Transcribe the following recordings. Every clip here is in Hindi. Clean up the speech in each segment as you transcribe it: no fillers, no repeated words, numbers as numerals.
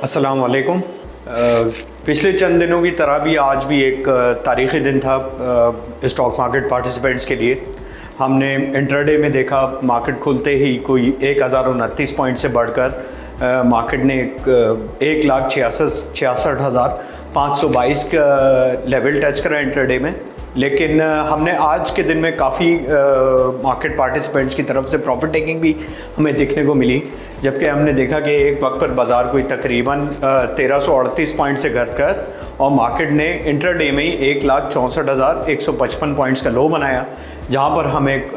अस्सलाम वालेकुम। पिछले चंद दिनों की तरह भी आज भी एक तारीख़ी दिन था स्टॉक मार्केट पार्टिसिपेंट्स के लिए। हमने इंट्राडे में देखा मार्केट खुलते ही कोई 1029 पॉइंट से बढ़कर मार्केट ने 1,66,522 का लेवल टच करा इंट्राडे में। लेकिन हमने आज के दिन में काफ़ी मार्केट पार्टिसिपेंट्स की तरफ से प्रॉफिट टेकिंग भी हमें देखने को मिली, जबकि हमने देखा कि एक वक्त पर बाज़ार कोई तकरीबन 1338 पॉइंट से घट कर और मार्केट ने इंट्राडे में ही 1,64,155 पॉइंट्स का लो बनाया, जहां पर हमें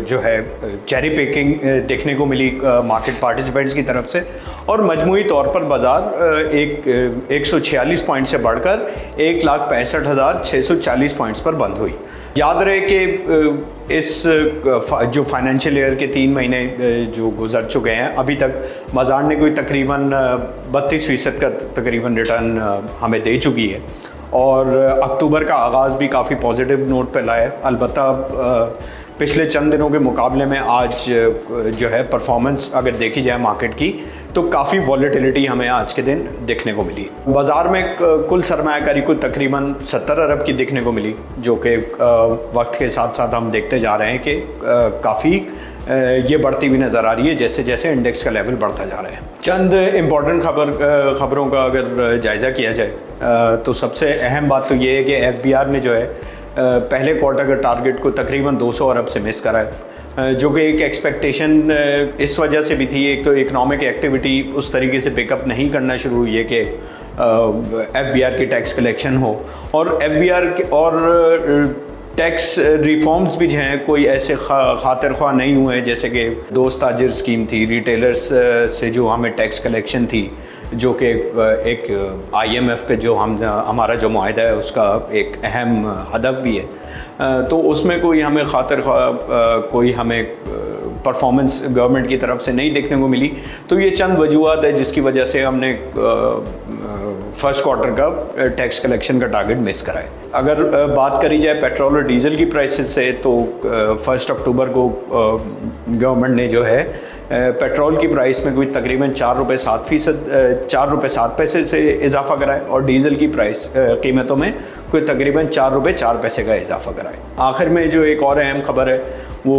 जो है चेरी पिकिंग देखने को मिली मार्केट पार्टिसिपेंट्स की तरफ से। और मजमूई तौर पर बाज़ार 146 पॉइंट से बढ़कर 1,65,640 पॉइंट्स पर बंद हुई। याद रहे कि इस जो फाइनेंशियल ईयर के 3 महीने जो गुजर चुके हैं, अभी तक बाज़ार ने कोई तकरीबन 32% का तकरीबन रिटर्न हमें दे चुकी है और अक्टूबर का आगाज़ भी काफ़ी पॉजिटिव नोट पर लाया है। अलबत्ता पिछले चंद दिनों के मुकाबले में आज जो है परफॉर्मेंस अगर देखी जाए मार्केट की तो काफ़ी वॉलेटिलिटी हमें आज के दिन देखने को मिली। बाज़ार में कुल सरमायाकारी को तकरीबन 70 अरब की देखने को मिली, जो कि वक्त के साथ साथ हम देखते जा रहे हैं कि काफ़ी ये बढ़ती हुई नज़र आ रही है जैसे जैसे इंडेक्स का लेवल बढ़ता जा रहा है। चंद इम्पॉर्टेंट खबरों का अगर जायज़ा किया जाए तो सबसे अहम बात तो ये है कि FBR ने जो है पहले क्वार्टर का टारगेट को तकरीबन 200 अरब से मिस करा है, जो कि एक एक्सपेक्टेशन इस वजह से भी थी। एक तो इकनॉमिक एक्टिविटी उस तरीके से पिकअप नहीं करना शुरू हुई है कि FBR की टैक्स कलेक्शन हो, और FBR के और टैक्स रिफॉर्म्स भी जो हैं कोई ऐसे खातिर ख्वाह नहीं हुए हैं, जैसे कि दोस्त ताजिर स्कीम थी, रिटेलर्स से जो हमें टैक्स कलेक्शन थी, जो कि एक IMF के जो हमारा जो मुआहदा है उसका एक अहम हदफ भी है। तो उसमें कोई हमें खातिर कोई हमें परफॉर्मेंस गवर्नमेंट की तरफ से नहीं देखने को मिली। तो ये चंद वजूहत है जिसकी वजह से हमने फर्स्ट क्वार्टर का टैक्स कलेक्शन का टारगेट मिस करा है। अगर बात करी जाए पेट्रोल और डीजल की प्राइसेस से, तो 1 अक्टूबर को गवर्नमेंट ने जो है पेट्रोल की प्राइस में कोई तकरीबन 4 रुपये 7 पैसे से इजाफा कराए और डीज़ल की प्राइस कीमतों में कोई तकरीबन 4 रुपये 4 पैसे का इजाफा कराए। आखिर में जो एक और अहम खबर है वो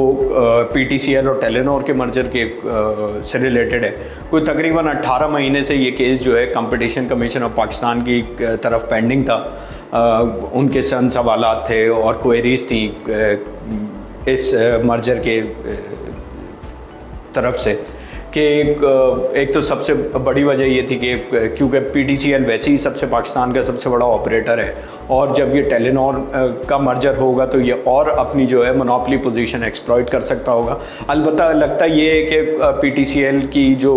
PTCL और टेलीनॉर के मर्जर के से रिलेटेड है। कोई तकरीबन 18 महीने से ये केस जो है कंपटीशन कमीशन ऑफ पाकिस्तान की तरफ पेंडिंग था। उनके सन सवालात थे और क्वेरीज थी इस मर्जर के तरफ से कि एक तो सबसे बड़ी वजह ये थी कि क्योंकि PTCL वैसे ही सबसे पाकिस्तान का सबसे बड़ा ऑपरेटर है, और जब ये टेलीनॉर का मर्जर होगा तो ये और अपनी जो है मोनोपोली पोजीशन एक्सप्लॉइट कर सकता होगा। अलबत्ता लगता ये है कि PTCL की जो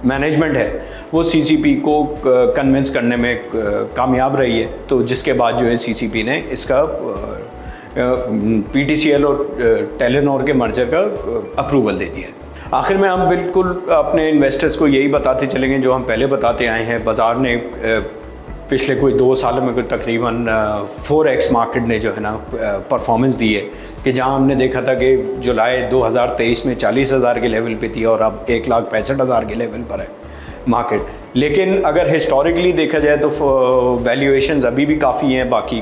मैनेजमेंट है वो CCP को कन्विंस करने में कामयाब रही है, तो जिसके बाद जो है CCP ने इसका PTCL और टेलीनॉर के मर्जर का अप्रूवल दे दिया है। आखिर में हम बिल्कुल अपने इन्वेस्टर्स को यही बताते चलेंगे जो हम पहले बताते आए हैं। बाज़ार ने पिछले कोई 2 सालों में कोई तकरीबन 4x मार्केट ने जो है ना परफॉर्मेंस दी है, कि जहां हमने देखा था कि जुलाई 2023 में 40,000 के लेवल पे थी और अब 1,65,000 के लेवल पर है मार्केट। लेकिन अगर हिस्टोरिकली देखा जाए तो वैल्यूएशंस अभी भी काफ़ी हैं। बाकी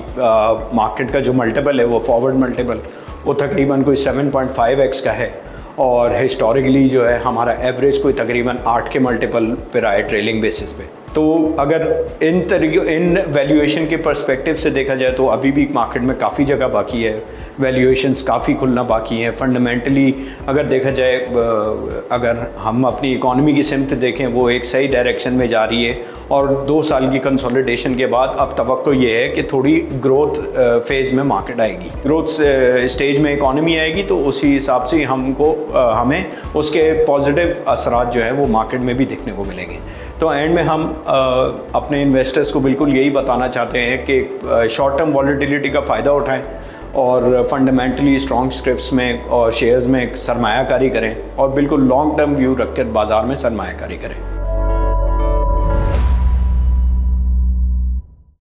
मार्केट का जो मल्टीपल है वो फॉरवर्ड मल्टीपल वो तकरीबन कोई 7.5x का है, और हिस्टोरिकली जो है हमारा एवरेज कोई तकरीबन 8 के मल्टीपल पर आए ट्रेलिंग बेसिस पे। तो अगर इन वैल्यूएशन के पर्सपेक्टिव से देखा जाए तो अभी भी मार्केट में काफ़ी जगह बाकी है, वैल्यूएशंस काफ़ी खुलना बाकी हैं। फंडामेंटली अगर देखा जाए, अगर हम अपनी इकॉनमी की सिमत देखें वो एक सही डायरेक्शन में जा रही है, और 2 साल की कंसोलिडेशन के बाद अब तवक्को ये है कि थोड़ी ग्रोथ फेज़ में मार्केट आएगी, ग्रोथ स्टेज में इकॉनमी आएगी, तो उसी हिसाब से हमें उसके पॉजिटिव असरात जो हैं वो मार्केट में भी देखने को मिलेंगे। तो एंड में हम अपने इन्वेस्टर्स को बिल्कुल यही बताना चाहते हैं कि शॉर्ट टर्म वॉलेटिलिटी का फ़ायदा उठाएं और फंडामेंटली स्ट्रॉन्ग स्क्रिप्ट्स में और शेयर्स में सरमायाकारी करें, और बिल्कुल लॉन्ग टर्म व्यू रखकर बाज़ार में सरमायाकारी करें।